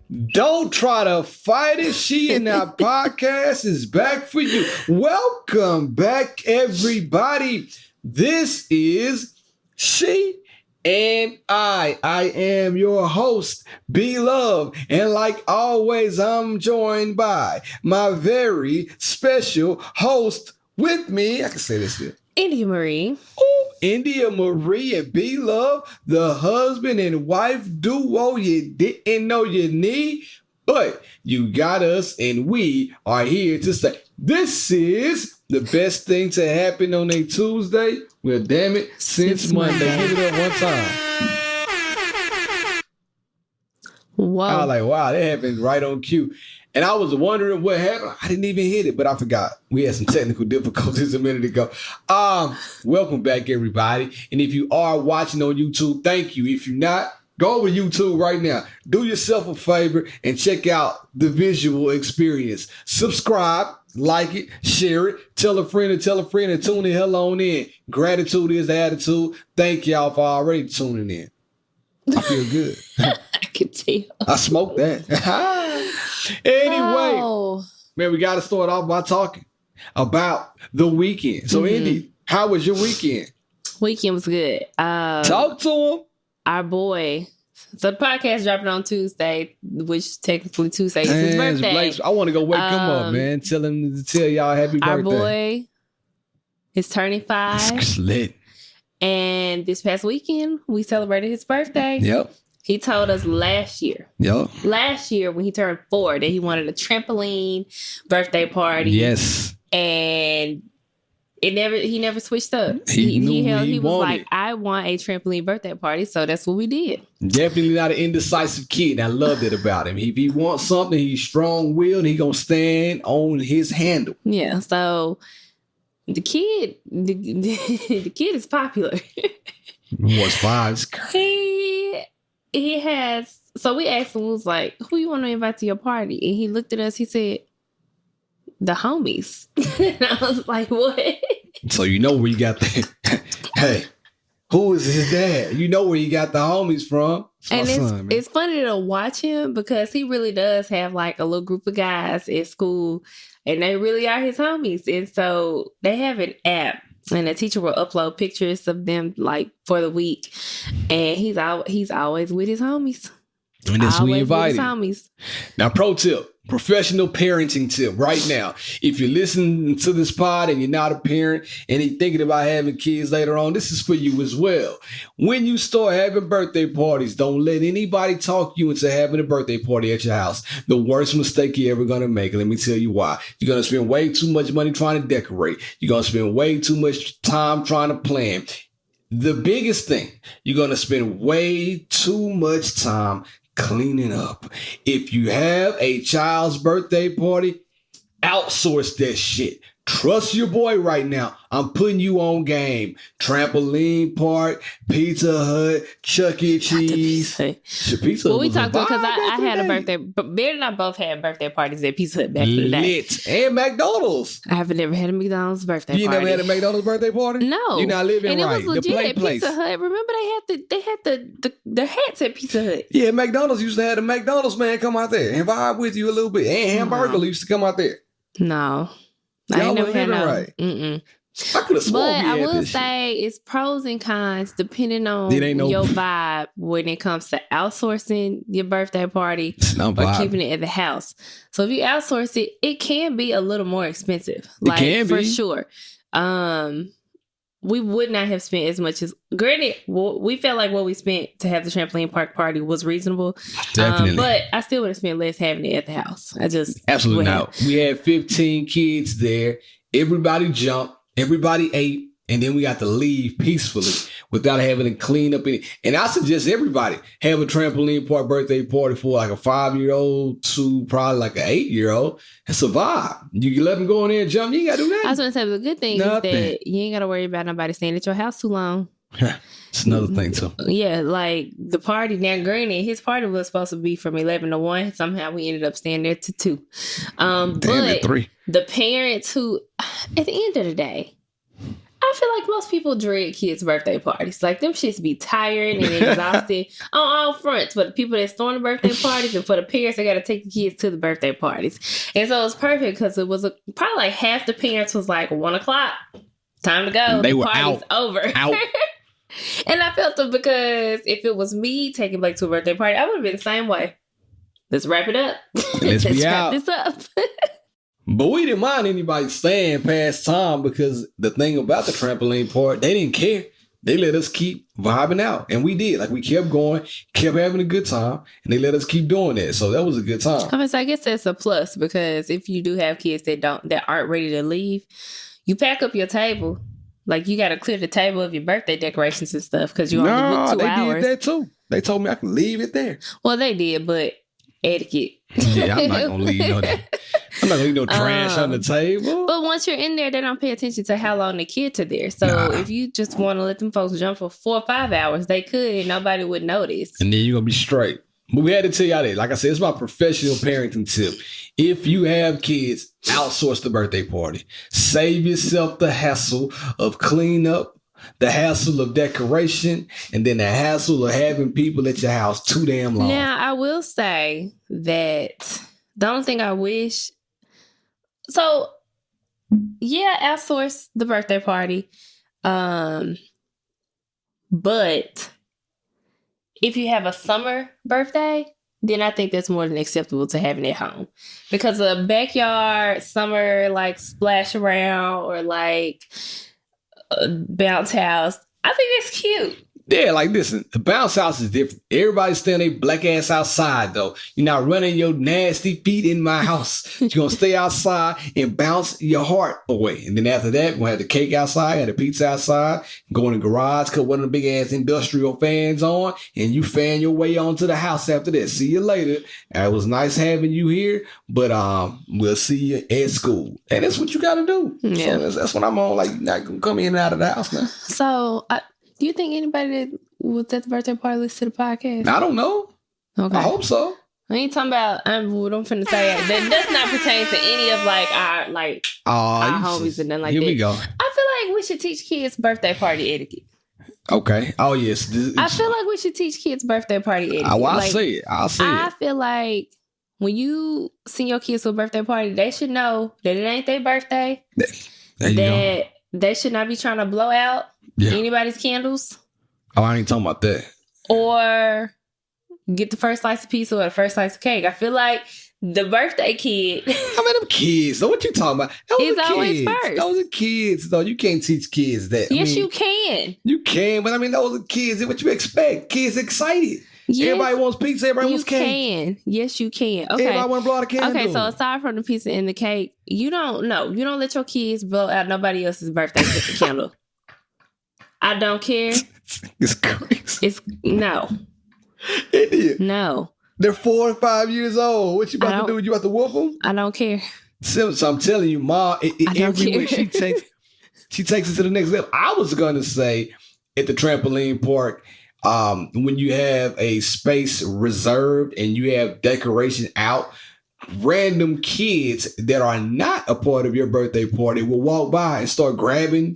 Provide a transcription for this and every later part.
Don't try to fight it. She and Our podcast is back for you. Welcome back, everybody. This is She and I. I am your host, B-Love. And like always, I'm joined by my very special host with me. I can say this here. India Marie. Ooh, India Marie and B-Love, the husband and wife duo you didn't know you need, but you got us and we are here to say this is the best thing to happen on a Tuesday. Well, damn it, since Monday. Give it up one time. Whoa. I was like, wow, that happened right on cue. And I was wondering what happened. I didn't even hit it, but I forgot. We had some technical difficulties a minute ago. Welcome back, everybody. And if you are watching on YouTube, thank you. If you're not, go over to YouTube right now. Do yourself a favor and check out the visual experience. Subscribe, like it, share it, tell a friend and tune the hell on in. Gratitude is the attitude. Thank y'all for already tuning in. I feel good. I can tell. I smoked that. Anyway, man, we got to start off by talking about the weekend. So, Indy, how was your weekend? Weekend was good. Talk to him. Our boy. So the podcast dropping on Tuesday, which technically Tuesday is his birthday. Blake, I want to go wake him up, man. Tell him to tell y'all happy birthday. Our boy is turning 5. Slit. And this past weekend, we celebrated his birthday. Yep. He told us last year when he turned 4 that he wanted a trampoline birthday party. Yes. And he never switched up. He was like, I want a trampoline birthday party. So that's what we did. Definitely not an indecisive kid. I loved it about him. If he wants something, he's strong-willed. He gonna stand on his handle. Yeah. So the kid is popular. What's 5? He has. So we asked him, was like, who you want to invite to your party? And he looked at us. He said, the homies. And I was like, what? So you know where you got the hey, who is his dad? You know where you got the homies from. It's funny to watch him because he really does have like a little group of guys at school and they really are his homies. And so they have an app and the teacher will upload pictures of them like for the week. And he's always with his homies. And that's who we invited. Homies. Now, pro tip, professional parenting tip right now. If you're listening to this pod and you're not a parent and you're thinking about having kids later on, this is for you as well. When you start having birthday parties, don't let anybody talk you into having a birthday party at your house. The worst mistake you're ever going to make. Let me tell you why. You're going to spend way too much money trying to decorate. You're going to spend way too much time trying to plan. The biggest thing, you're going to spend way too much time cleaning up. If you have a child's birthday party, outsource that shit. Trust your boy right now. I'm putting you on game. Trampoline park, Pizza Hut, Chuck E. Cheese. Pizza Hut. We talked to because I had a birthday, but Bear and I both had birthday parties at Pizza Hut back in the day. And McDonald's. I have never had a McDonald's birthday party. You never had a McDonald's birthday party? No. You're not living and right. It was legit at Pizza Hut. Remember they had the hats at Pizza Hut. Yeah, McDonald's used to have the McDonald's man come out there and vibe with you a little bit. And Hamburger used to come out there. No. I ain't never had no. Right. Mm-mm. I could have sworn. But I will say it's pros and cons depending on your vibe when it comes to outsourcing your birthday party or keeping it at the house. So if you outsource it, it can be a little more expensive. Like, it can be. For sure. We would not have spent as much as, granted, we felt like what we spent to have the trampoline park party was reasonable. Definitely. But I still would have spent less having it at the house. Absolutely not. We had 15 kids there. Everybody jumped. Everybody ate. And then we got to leave peacefully without having to clean up any. And I suggest everybody have a trampoline park birthday party for like a 5-year-old to probably like an 8-year-old. It's a vibe. You can let them go in there and jump. You ain't got to do that. I was going to say, the good thing is that you ain't got to worry about nobody staying at your house too long. It's another thing too. Yeah, like the party. Now, granted, his party was supposed to be from 11 to 1. Somehow we ended up staying there to 2. But 3. The parents who, at the end of the day, I feel like most people dread kids' birthday parties. Like, them shits be tiring and exhausting on all fronts. For the people that's throwing the birthday parties and for the parents, they got to take the kids to the birthday parties. And so it's perfect because it was probably like half the parents was like 1 o'clock, time to go. They the were party's over. Out. And I felt it because if it was me taking Blake to a birthday party, I would have been the same way. Let's wrap it up. Let's be wrap out. this up. But we didn't mind anybody staying past time because the thing about the trampoline park, they didn't care. They let us keep vibing out. And we did. Like, we kept going, kept having a good time, and they let us keep doing that. So that was a good time. I guess that's a plus because if you do have kids that aren't ready to leave, you pack up your table. Like, you got to clear the table of your birthday decorations and stuff because you only booked 2 hours. They did that too. They told me I could leave it there. Well, they did, but etiquette. Yeah, I'm not going to leave I'm not going to leave no trash on the table. But once you're in there, they don't pay attention to how long the kids are there. So if you just want to let them folks jump for 4 or 5 hours, they could and nobody would notice. And then you're going to be straight. But we had to tell y'all that. Like I said, it's my professional parenting tip. If you have kids, outsource the birthday party. Save yourself the hassle of cleanup, the hassle of decoration, and then the hassle of having people at your house too damn long. Now, I will say that the only thing I wish... So, yeah, outsource the birthday party. But if you have a summer birthday, then I think that's more than acceptable to having it at home. Because a backyard summer, like, splash around or, like, a bounce house, I think that's cute. Yeah, like, listen, the bounce house is different. Everybody's staying their black ass outside, though. You're not running your nasty feet in my house. You're going to stay outside and bounce your heart away. And then after that, we're going to have the cake outside, have the pizza outside, go in the garage, cut one of the big ass industrial fans on, and you fan your way onto the house after that. See you later. It was nice having you here, but we'll see you at school. And that's what you got to do. Yeah. So that's what I'm on. Like, you're not going to come in and out of the house now. So, do you think anybody that was at the birthday party listen to the podcast? I don't know. Okay. I hope so. I ain't talking about. I'm finna say that does not pertain to any of like our homies and nothing like that. Here we go. I feel like we should teach kids birthday party etiquette. Okay. Oh yes. I feel like we should teach kids birthday party etiquette. I'll say it. I feel like when you send your kids to a birthday party, they should know that it ain't their birthday. There you go. They should not be trying to blow out anybody's candles. Oh, I ain't talking about that. Or get the first slice of pizza or the first slice of cake. I feel like the birthday kid. How many them kids? So what you talking about? He's always first. Those are kids, though. You can't teach kids that. Yes, you can. You can, but I mean, those are kids. What you expect? Kids excited. Yes, everybody wants pizza. Everybody wants cake. You can. Yes, you can. Okay. Everybody want to blow out a candle. Okay, so aside from the pizza and the cake, you don't let your kids blow out nobody else's birthday candle. I don't care. It's crazy. No. Idiot. No. They're 4 and 5 years old. What you about to do? You about to whoop them? I don't care. So I'm telling you, Mom, everywhere she takes it to the next level. I was going to say at the trampoline park, when you have a space reserved and you have decoration out, random kids that are not a part of your birthday party will walk by and start grabbing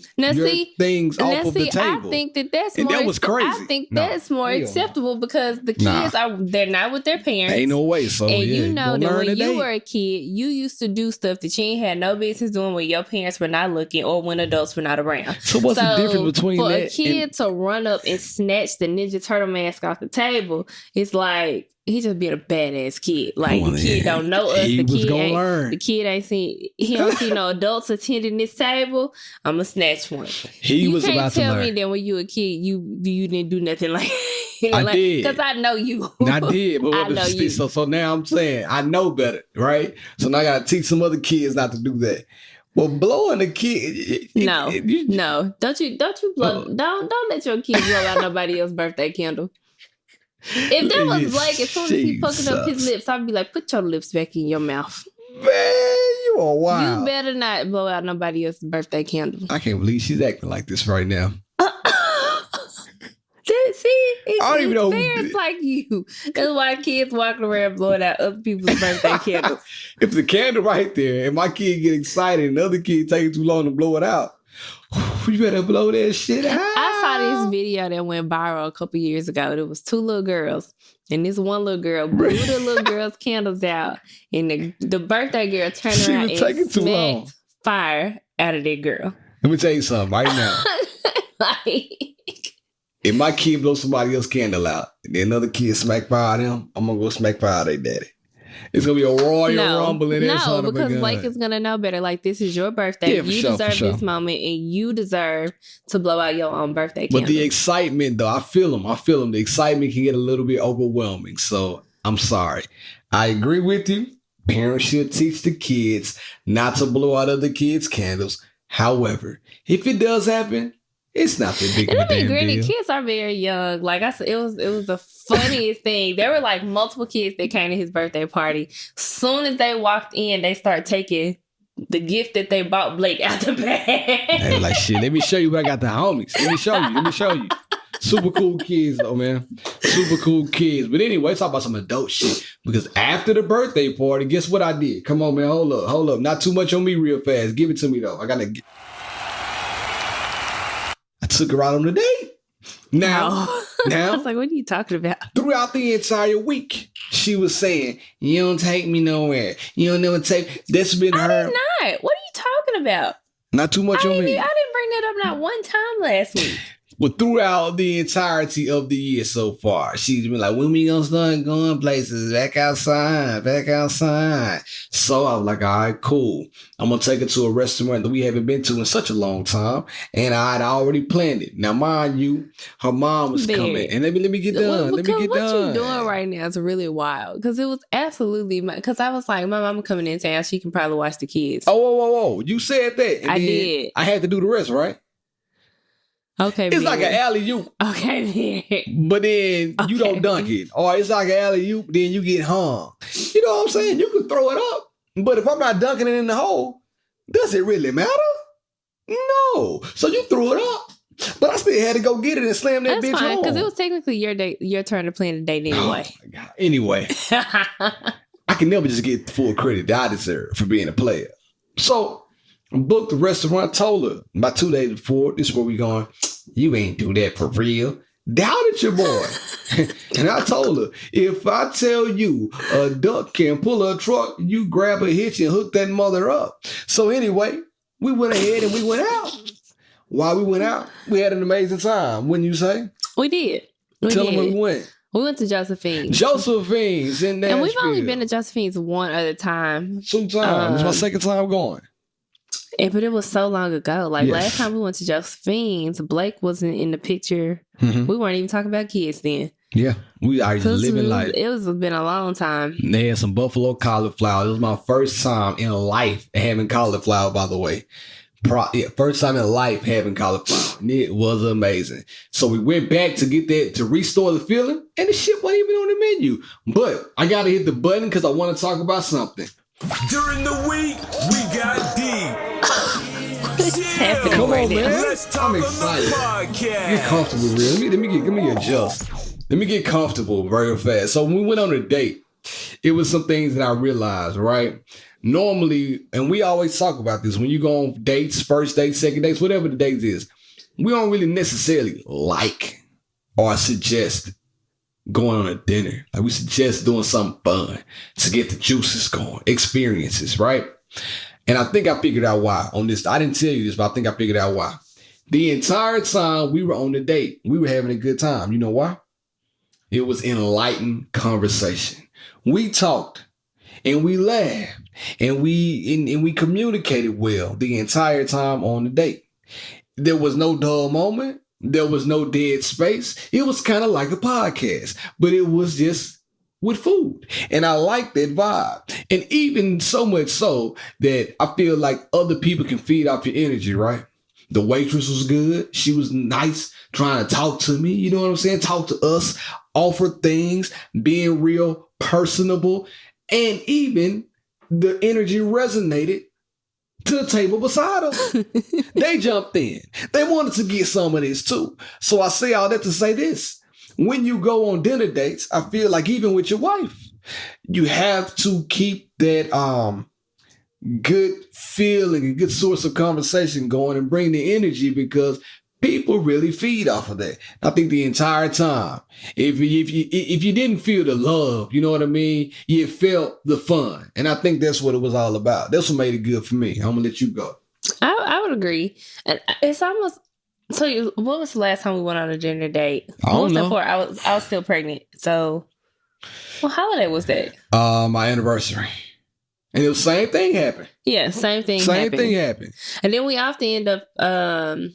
things off of the table. I think that's and more. That was crazy. I think that's more acceptable because the kids they're not with their parents. Ain't no way. So and you know that when you were a kid, you used to do stuff that you ain't had no business doing when your parents were not looking or when adults were not around. So what's the difference between for that? A kid to run up and snatch the Ninja Turtle mask off the table, it's like. He just being a badass kid. Like, the kid don't know us. The kid ain't seen... He don't see no adults attending this table. I'm going to snatch one. You can't tell me that when you were a kid, you didn't do nothing like... I did. Because I know you. I did. But I know you. So now I'm saying, I know better, right? So now I got to teach some other kids not to do that. Well, blowing a kid... No. Don't you blow... Don't let your kid blow out nobody else's birthday candle. If that was Blake, as soon as he fucking up his lips, I'd be like, put your lips back in your mouth. Man, you are wild. You better not blow out nobody else's birthday candle. I can't believe she's acting like this right now. See, I don't even know. Parents like you. That's why kids walking around blowing out other people's birthday candles. If the candle right there and my kid get excited and the other kid taking too long to blow it out, You better blow that shit out. I saw this video that went viral a couple years ago. There was 2 little girls, and this one little girl blew the little girl's candles out, and the birthday girl turned around and smacked fire out of that girl. Let me tell you something right now. If my kid blows somebody else's candle out, and then another kid smack fire at them, I'm gonna go smack fire at their daddy. It's gonna be a royal rumble in there. No, because Blake is gonna know better. Like, this is your birthday. Yeah, you deserve this moment, and you deserve to blow out your own birthday candle. But the excitement, though, I feel them. The excitement can get a little bit overwhelming. So I'm sorry. I agree with you. Parents should teach the kids not to blow out other kids' candles. However, if it does happen, it's not that big of a damn deal. Kids are very young. Like I said, it was the funniest thing. There were like multiple kids that came to his birthday party. Soon as they walked in, they started taking the gift that they bought Blake out the bag. They were like, shit, let me show you what I got the homies. Let me show you. Super cool kids, though, man. Super cool kids. But anyway, let's talk about some adult shit. Because after the birthday party, guess what I did? Come on, man. Hold up. Not too much on me real fast. Give it to me, though. I took her out on a date. Now, I was like, what are you talking about? Throughout the entire week, she was saying, you don't take me nowhere. You don't never take. That's been her. I did not. What are you talking about? Not too much on me. I didn't bring that up not one time last week. But throughout the entirety of the year so far, she's been like, when we gonna start going places? Back outside. So I was like, all right, cool. I'm gonna take her to a restaurant that we haven't been to in such a long time. And I'd already planned it. Now, mind you, her mom was coming. And let me get done. What you're doing right now is really wild. Because it was absolutely, because I was like, my mama coming in town. She can probably watch the kids. Oh. You said that. And I did. I had to do the rest, right? Okay, it's like an alley-oop. Okay, but then you don't dunk it. Or it's like an alley-oop, then you get hung. You know what I'm saying? You can throw it up. But if I'm not dunking it in the hole, does it really matter? No. So you threw it up. But I still had to go get it and slam that bitch home. Because it was technically your turn to plan the date anyway. Oh, my God. Anyway. I can never just get the full credit that I deserve for being a player. So booked the restaurant, told her about 2 days before, this is where we going. You ain't do that for real. Doubted your boy. And I told her, if I tell you a duck can pull a truck, you grab a hitch and hook that mother up. So anyway, we went ahead and we went out. While we went out, we had an amazing time, wouldn't you say? We did. Tell them where we went. We went to Josephine's. Josephine's in Nashville. And we've only been to Josephine's one other time. Sometimes. It's my second time going. But it was so long ago. Like, last time we went to Josephine's, Blake wasn't in the picture. Mm-hmm. We weren't even talking about kids then. Yeah, we are living life. It was been a long time. They had some buffalo cauliflower. It was my first time in life having cauliflower, by the way. First time in life having cauliflower. It was amazing. So we went back to get that, to restore the feeling, and the shit wasn't even on the menu. But I got to hit the button because I want to talk about something. During the week, we got deep. What's happening? Come right on, man. I'm excited. Get comfortable, real. Let me adjust. Let me get comfortable very fast. So when we went on a date, it was some things that I realized, right? Normally, and we always talk about this, when you go on dates, first dates, second dates, whatever the dates is, we don't really necessarily like or suggest going on a dinner. Like, we suggest doing something fun to get the juices going, experiences, right? And I think I figured out why on this. I didn't tell you this, but I think I figured out why. The entire time we were on the date, we were having a good time. You know why? It was enlightened conversation. We talked and we laughed and we communicated well the entire time on the date. There was no dull moment. There was no dead space. It was kind of like a podcast, but it was just with food. And I like that vibe. And even so much so that I feel like other people can feed off your energy, right? The waitress was good. She was nice, trying to talk to me. You know what I'm saying? Talk to us, offer things, being real personable. And even the energy resonated to the table beside us. They jumped in. They wanted to get some of this too. So I say all that to say this. When you go on dinner dates, I feel like even with your wife, you have to keep that good feeling, a good source of conversation going and bring the energy because people really feed off of that. I think the entire time, if you didn't feel the love, you know what I mean, you felt the fun. And I think that's what it was all about. That's what made it good for me. I'm going to let you go. I would agree. And it's almost... So, what was the last time we went on a dinner date? I don't know. I was still pregnant. So, what holiday was that? My anniversary. And the same thing happened. Yeah, same thing happened. And then we often end up... and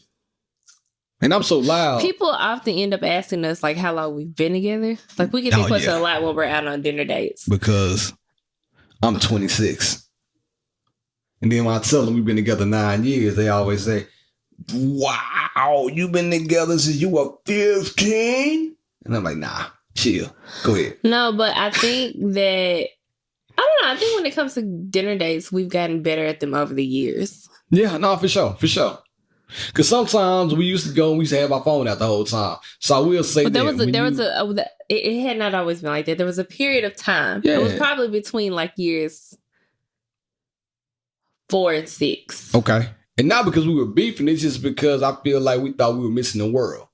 I'm so loud. People often end up asking us, like, how long we've been together. Like, we get this question a lot when we're out on dinner dates. Because I'm 26. And then when I tell them we've been together 9 years, they always say, wow, you've been together since you were 15? And I'm like, nah, chill. Go ahead. No, but I think that, I don't know, I think when it comes to dinner dates, we've gotten better at them over the years. Yeah, no, for sure. Because sometimes we used to go and we used to have our phone out the whole time. So I will say that. It had not always been like that. There was a period of time. Yeah. It was probably between like years 4 and 6. Okay. And not because we were beefing, it's just because I feel like we thought we were missing the world.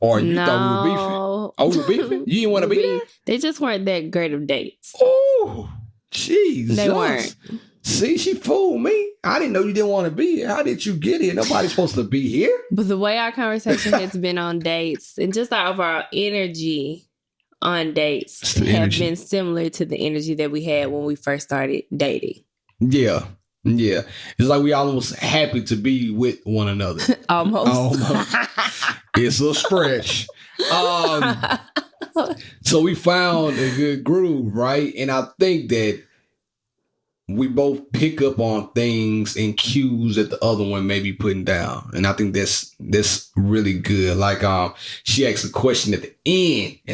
Or you thought we were beefing. Oh, we were beefing? You didn't want to be there? They just weren't that great of dates. Oh, Jesus. They weren't. See, she fooled me. I didn't know you didn't want to be here. How did you get here? Nobody's supposed to be here. But the way our conversation has been on dates and just our overall energy on dates have been similar to the energy that we had when we first started dating. Yeah. Yeah. It's like we almost happy to be with one another. Almost. It's a stretch. So we found a good groove, right? And I think that we both pick up on things and cues that the other one may be putting down. And I think that's really good. Like she asked a question at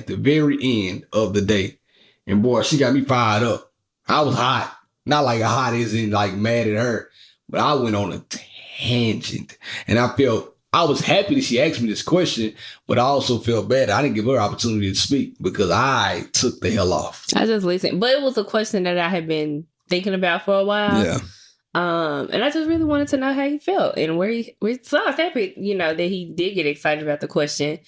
the very end of the day. And boy, she got me fired up. I was hot. Not like hot as in like mad at her, but I went on a tangent. And I was happy that she asked me this question, but I also felt bad I didn't give her opportunity to speak because I took the hell off. I just listened. But it was a question that I had been thinking about for a while. Yeah. And I just really wanted to know how he felt and so I was happy, that he did get excited about the question.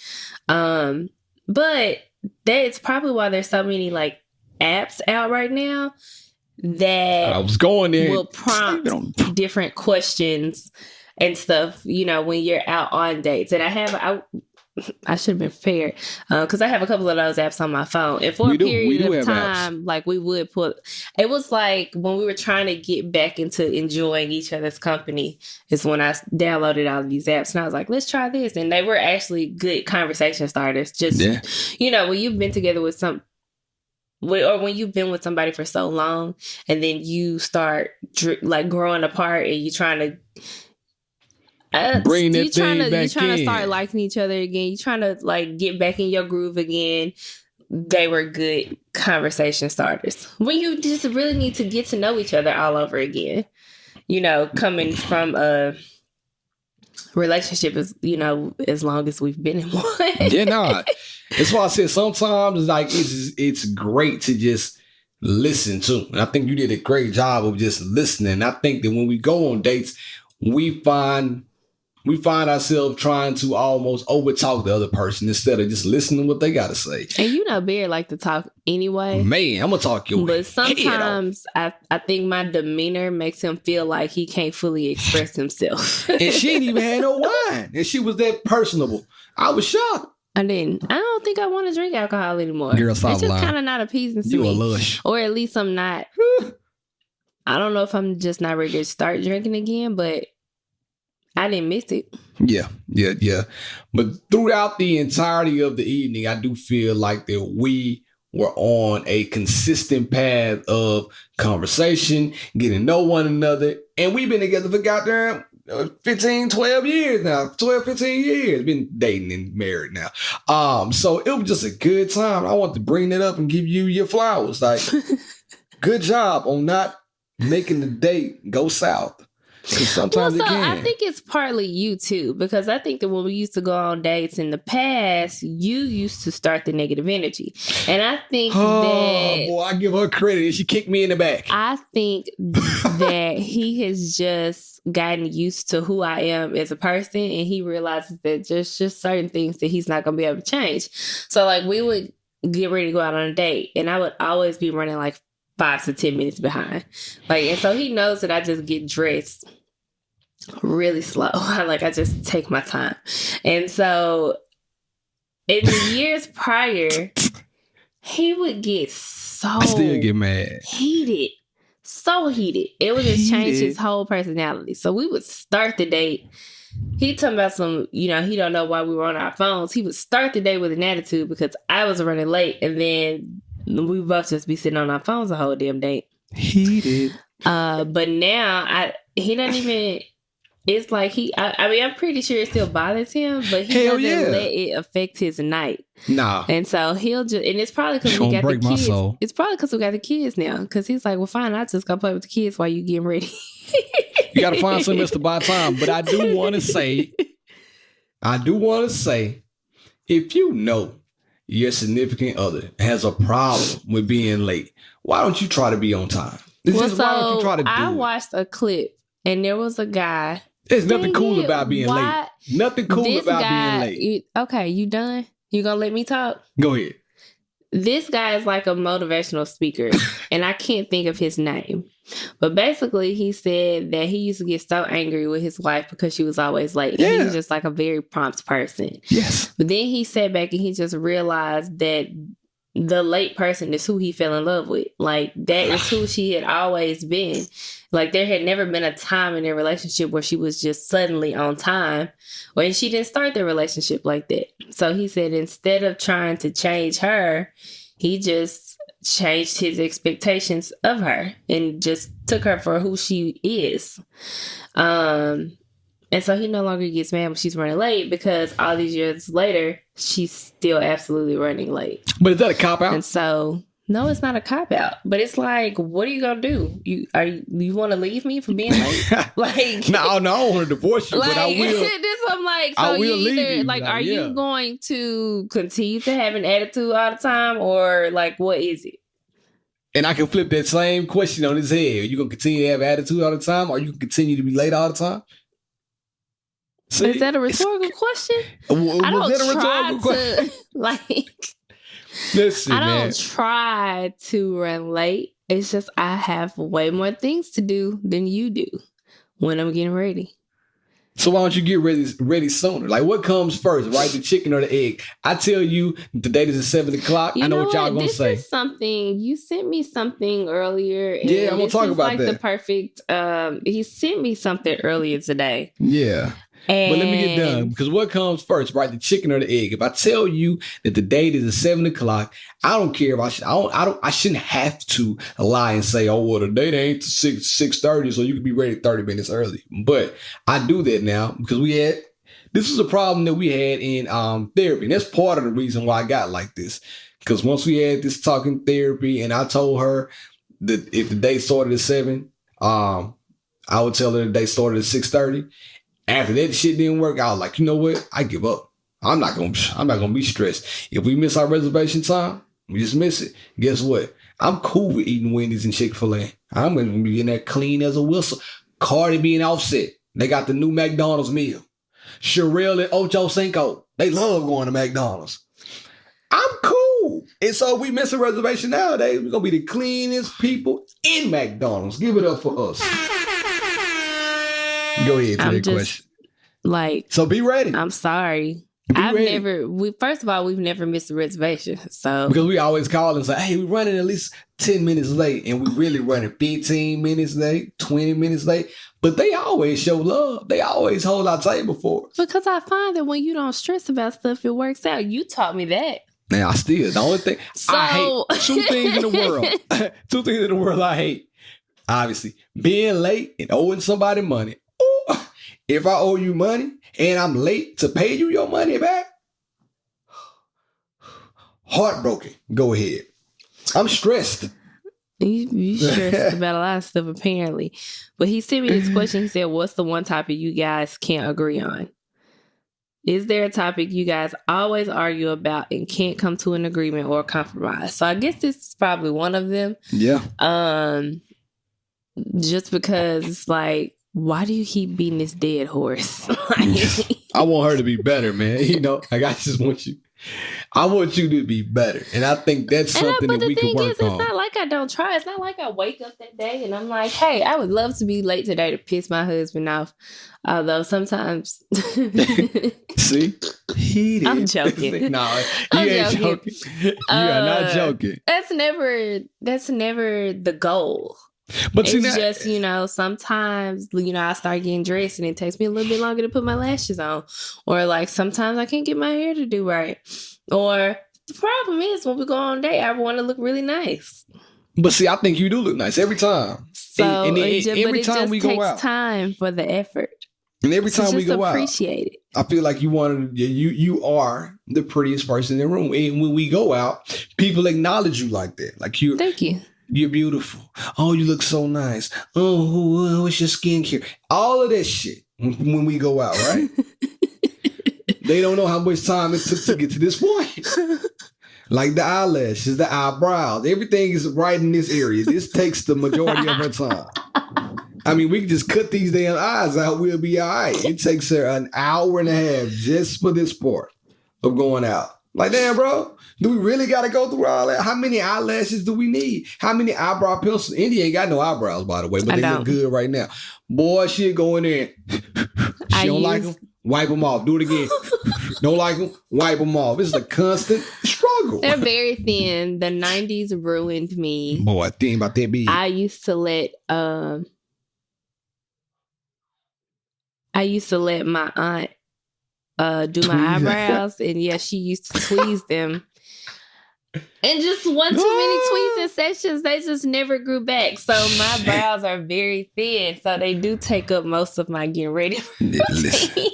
But that's probably why there's so many like apps out right now that I was going there will prompt different questions and stuff, when you're out on dates. And I should have been prepared because I have a couple of those apps on my phone. And for a period of time, like we would it was like when we were trying to get back into enjoying each other's company is when I downloaded all of these apps and I was like, let's try this. And they were actually good conversation starters. Just, when you've been together with or when you've been with somebody for so long and then you start like growing apart and you're trying to you're trying to start liking each other again. You're trying to like get back in your groove again. They were good conversation starters. When you just really need to get to know each other all over again. Coming from a relationship as long as we've been in one. Yeah, no. That's why I said sometimes like it's great to just listen to. And I think you did a great job of just listening. I think that when we go on dates, we find ourselves trying to almost overtalk the other person instead of just listening to what they got to say. And Bear like to talk anyway. Man, I'm going to talk your But sometimes I think my demeanor makes him feel like he can't fully express himself. And she didn't even have no wine. And she was that personable. I was shocked. I don't think I want to drink alcohol anymore. Girl, stop it's just lying. kind of not appeasing to you me. You a lush. Or at least I'm not. I don't know if I'm just not ready to start drinking again, but I didn't miss it. Yeah. But throughout the entirety of the evening, I do feel like that we were on a consistent path of conversation, getting to know one another. And we've been together for goddamn 15, 12 years now. 12, 15 years. Been dating and married now. So it was just a good time. I want to bring it up and give you your flowers. Like, good job on not making the date go south. Because sometimes it can. I think it's partly you too, because I think that when we used to go on dates in the past, you used to start the negative energy. And I think that... boy, I give her credit. She kicked me in the back. I think that he has just gotten used to who I am as a person, and he realizes that there's just certain things that he's not going to be able to change. So, like, we would get ready to go out on a date, and I would always be running like 5 to 10 minutes behind. Like, and so he knows that I just get dressed really slow. I just take my time. And so in the years prior, he would get I still get mad. Heated. So heated. It would just change his whole personality. So we would start the date. He talking about some, he don't know why we were on our phones. He would start the day with an attitude because I was running late, and then we both just be sitting on our phones the whole damn day. Heated. But now he doesn't even. It's like I'm pretty sure it still bothers him, but he doesn't let it affect his night. Nah. And so he'll just, and it's probably because we got the kids. It's probably because we got the kids now. Because he's like, well, fine, I just go play with the kids while you getting ready. You got to find something else to buy time. But I do want to say, if you know your significant other has a problem with being late, why don't you try to be on time? Why don't you try to do I watched a clip, and there was a guy. There's nothing cool about being late. Nothing cool about being late. Okay, you done? You gonna let me talk? Go ahead. This guy is like a motivational speaker, and I can't think of his name. But basically, he said that he used to get so angry with his wife because she was always late. Yeah. And he was just like a very prompt person. Yes. But then he sat back and he just realized that the late person is who he fell in love with. Like, that is who she had always been. Like, there had never been a time in their relationship where she was just suddenly on time, when she didn't start the relationship like that. So he said instead of trying to change her, he just changed his expectations of her and just took her for who she is. And so he no longer gets mad when she's running late, because all these years later, she's still absolutely running late. But is that a cop-out? And so, no, it's not a cop-out. But it's like, what are you going to do? You want to leave me for being late? Like, no, I don't want to divorce you, but I will. This, I'm like, so I will you either, leave you. like, are you going to continue to have an attitude all the time, or like, what is it? And I can flip that same question on his head. Are you going to continue to have attitude all the time, or you can continue to be late all the time? See, is that a rhetorical question? I don't try to, like, listen, I don't try to run late. It's just I have way more things to do than you do when I'm getting ready. So why don't you get ready sooner? Like, what comes first, right? The chicken or the egg? I tell you, the date is at 7 o'clock. I know what y'all gonna say. This is something, you sent me something earlier. And yeah, I'm gonna talk about that. The perfect, he sent me something earlier today. Yeah. But let me get done, because what comes first, right? The chicken or the egg? If I tell you that the date is at 7 o'clock, I don't care if I shouldn't have to lie and say, oh, well, the date ain't 6:30, so you can be ready 30 minutes early. But I do that now because this is a problem that we had in therapy. And that's part of the reason why I got like this. Because once we had this talking therapy, and I told her that if the date started at 7, I would tell her the date started at 6:30. After that shit didn't work, I was like, you know what? I give up. I'm not gonna be stressed. If we miss our reservation time, we just miss it. Guess what? I'm cool with eating Wendy's and Chick-fil-A. I'm gonna be in there clean as a whistle. Cardi B and Offset, they got the new McDonald's meal. Sherelle and Ocho Cinco, they love going to McDonald's. I'm cool. And so we miss a reservation nowadays, we're gonna be the cleanest people in McDonald's. Give it up for us. Go ahead to that question. Like, so be ready. I'm sorry. First of all, we've never missed a reservation. So because we always call and say, hey, we're running at least 10 minutes late, and we really running 15 minutes late, 20 minutes late. But they always show love. They always hold our table for us. Because I find that when you don't stress about stuff, it works out. You taught me that. Now the only thing I hate, two things in the world I hate. Obviously, being late and owing somebody money. If I owe you money and I'm late to pay you your money back, heartbroken. Go ahead. I'm stressed. You stressed about a lot of stuff apparently. But he sent me this question. He said, what's the one topic you guys can't agree on? Is there a topic you guys always argue about and can't come to an agreement or compromise? So I guess this is probably one of them. Yeah. Just because it's like, why do you keep beating this dead horse? I want her to be better, man. You know, like I just want you. I want you to be better. And I think that's something that we can work on. It's not like I don't try. It's not like I wake up that day and I'm like, hey, I would love to be late today to piss my husband off. Although sometimes... See? I'm joking. No, you ain't joking. You are not joking. That's never the goal. But it's just, you know, sometimes, you know, I start getting dressed and it takes me a little bit longer to put my lashes on. Or like sometimes I can't get my hair to do right. Or the problem is when we go on a date, I want to look really nice. But see, I think you do look nice every time. So every time we go out, takes time for the effort. And every time we go out, appreciate it. I feel like you are the prettiest person in the room. And when we go out, people acknowledge you like that. Like thank you. You're beautiful. Oh, you look so nice. Oh, what's your skincare? All of that shit when we go out, right? They don't know how much time it took to get to this point. Like the eyelashes, the eyebrows, everything is right in this area. This takes the majority of our time. I mean, we can just cut these damn eyes out. We'll be all right. It takes her an hour and a half just for this part of going out. Like, damn, bro, do we really got to go through all that? How many eyelashes do we need? How many eyebrow pencils? Indy ain't got no eyebrows, by the way, but they look good right now. Boy, she'll go in there. She don't like them? Wipe them off. Do it again. Don't like them? Wipe them off. It's a constant struggle. They're very thin. The 90s ruined me. Boy, thin about that big. I used to let my aunt do my eyebrows, and yeah, she used to tweeze them. And just one too many tweezing sessions, they just never grew back. So my brows are very thin, so they do take up most of my getting ready. Listen.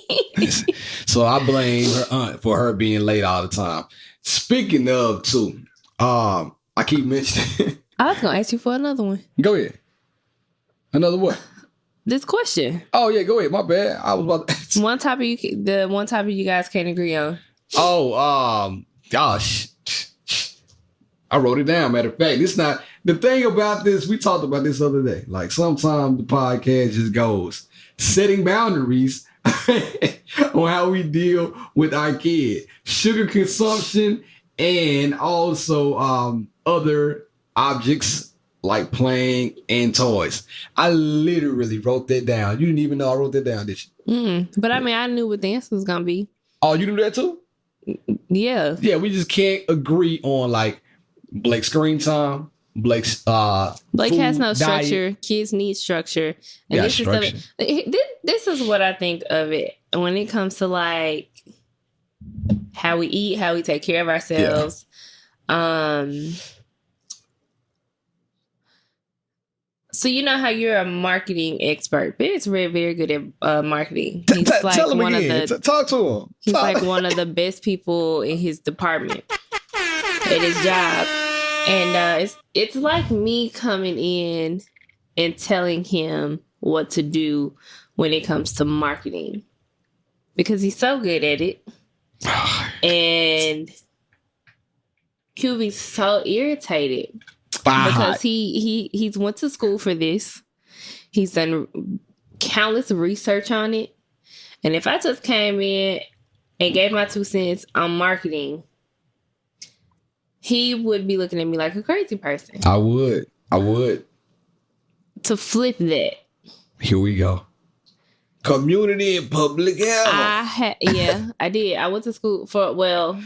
So I blame her aunt for her being late all the time. Speaking of, too, I keep mentioning. I was gonna ask you for another one. Go ahead. Another what? This question. Oh yeah, go ahead. My bad. I was about to... the one topic you guys can't agree on. Oh, gosh. I wrote it down. Matter of fact, it's not the thing about this. We talked about this the other day. Like sometimes the podcast just goes setting boundaries on how we deal with our kid, sugar consumption, and also other objects like playing and toys. I literally wrote that down. You didn't even know I wrote that down, did you? But I mean, I knew what the answer was gonna be. Oh, you knew that too? Yeah. Yeah, we just can't agree on like Blake's screen time. Blake has no structure. Diet. Kids need structure. And Yeah, this structure. this is what I think of it when it comes to like how we eat, how we take care of ourselves. Yeah. So you know how you're a marketing expert. Ben's very, very good at marketing. He's like tell him one again. of the Talk to him. He's like one of the best people in his department at his job. And it's like me coming in and telling him what to do when it comes to marketing. Because he's so good at it. And he'll be so irritated. Because he's went to school for this. He's done countless research on it. And if I just came in and gave my 2 cents on marketing, he would be looking at me like a crazy person. I would. To flip that. Here we go. Community and public health. I did. I went to school for a little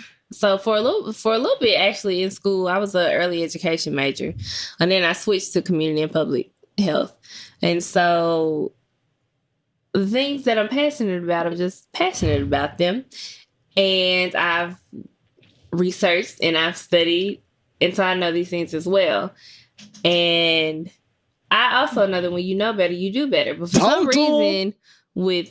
bit actually in school. I was an early education major, and then I switched to community and public health. And so the things that I'm passionate about, I'm just passionate about them. And I've researched and I've studied, and so I know these things as well. And I also know that when you know better, you do better. But for some reason, with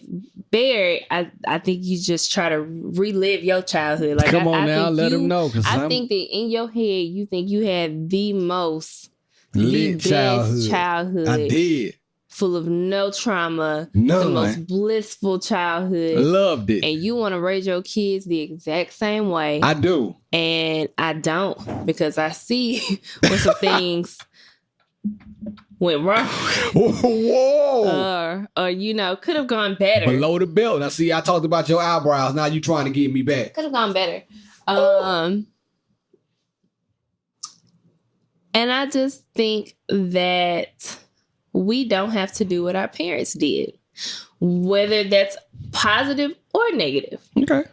Barry, I think you just try to relive your childhood. Like, Come on now, let him know. I think that in your head, you think you had the most Lit best childhood. childhood. I did. Full of no trauma. None. The most blissful childhood. Loved it. And you want to raise your kids the exact same way. I do. And I don't, because I see where some things went wrong. Whoa. Or you know, could have gone better. Below the belt. Now, see, I talked about your eyebrows. Now you trying to get me back. Could have gone better. And I just think that we don't have to do what our parents did, whether that's positive or negative. Okay.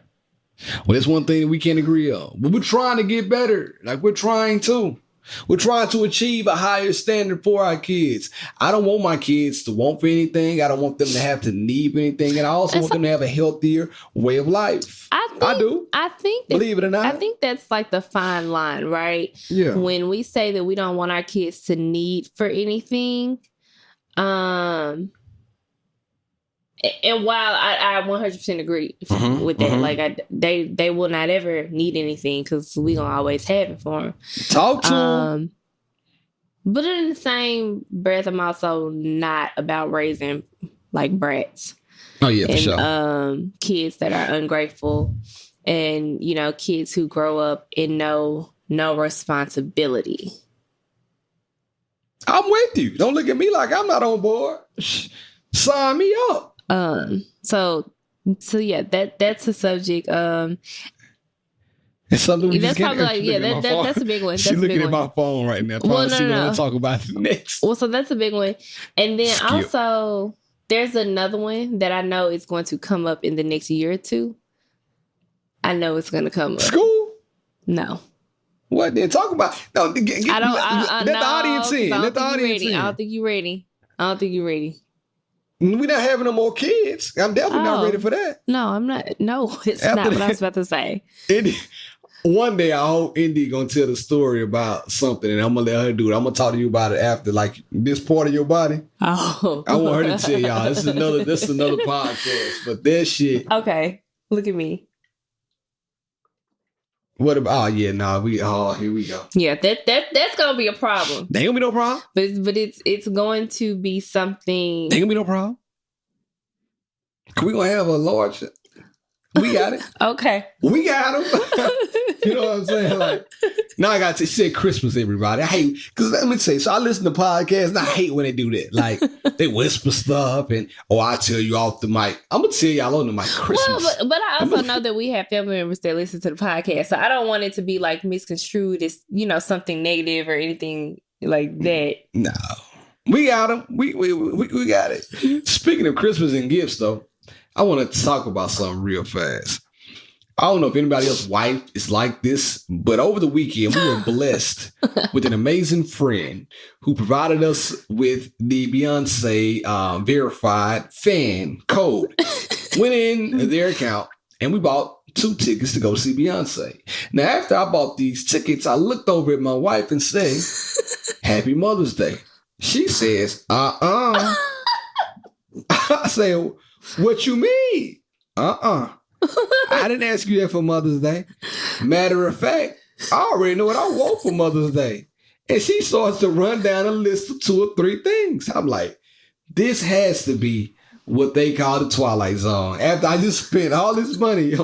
Well, that's one thing we can't agree on. But we're trying to get better. Like, we're trying to. We're trying to achieve a higher standard for our kids. I don't want my kids to want for anything. I don't want them to have to need for anything. And I also want them to have a healthier way of life. I do. I think Believe it or not. I think that's like the fine line, right? Yeah. When we say that we don't want our kids to need for anything, and while I 100% agree with that, like they will not ever need anything because we gonna always have it for them. Talk to them. But in the same breath, I'm also not about raising like brats. Oh yeah, for and, sure. Kids that are ungrateful, and you know, kids who grow up in no responsibility. I'm with you. Don't look at me like I'm not on board. Sign me up. So yeah, that's a subject. It's something we that's just probably like that's a big one. She's looking at my phone right now. Well, no. We'll talk about it next. Well, so that's a big one, and then also there's another one that I know is going to come up in the next year or two. I know it's going to come up. School? No. What then? Talk about no. Let the audience in. Let the audience in. I don't think you're ready. We're not having no more kids. I'm definitely not ready for that. No, I'm not. No, it's not what I was about to say. One day I hope Indy gonna tell the story about something, and I'm gonna let her do it. I'm gonna talk to you about it after, like this part of your body. Oh, I want her to tell y'all. This is another podcast, but that shit. Okay, look at me. What about? Oh yeah, here we go. Yeah, that's gonna be a problem. There ain't gonna be no problem. But it's going to be something. There ain't gonna be no problem. We gonna have a large. We got it. Okay. We got them. You know what I'm saying? Like, now I got to say Christmas, everybody. I hate, because let me say, so I listen to podcasts and I hate when they do that. Like, they whisper stuff and, I tell you off the mic. I'm going to tell y'all on the mic Christmas. Well, but I also know that we have family members that listen to the podcast. So I don't want it to be like misconstrued as, you know, something negative or anything like that. No. We got them. We got it. Speaking of Christmas and gifts, though, I want to talk about something real fast. I don't know if anybody else's wife is like this, but over the weekend, we were blessed with an amazing friend who provided us with the Beyonce verified fan code. Went in their account and we bought 2 tickets to go see Beyonce. Now, after I bought these tickets, I looked over at my wife and said, Happy Mother's Day. She says, I say, what you mean? I didn't ask you that for Mother's Day. Matter of fact, I already know what I want for Mother's Day. And she starts to run down a list of 2 or 3 things. I'm like, this has to be what they call the Twilight Zone. After I just spent all this money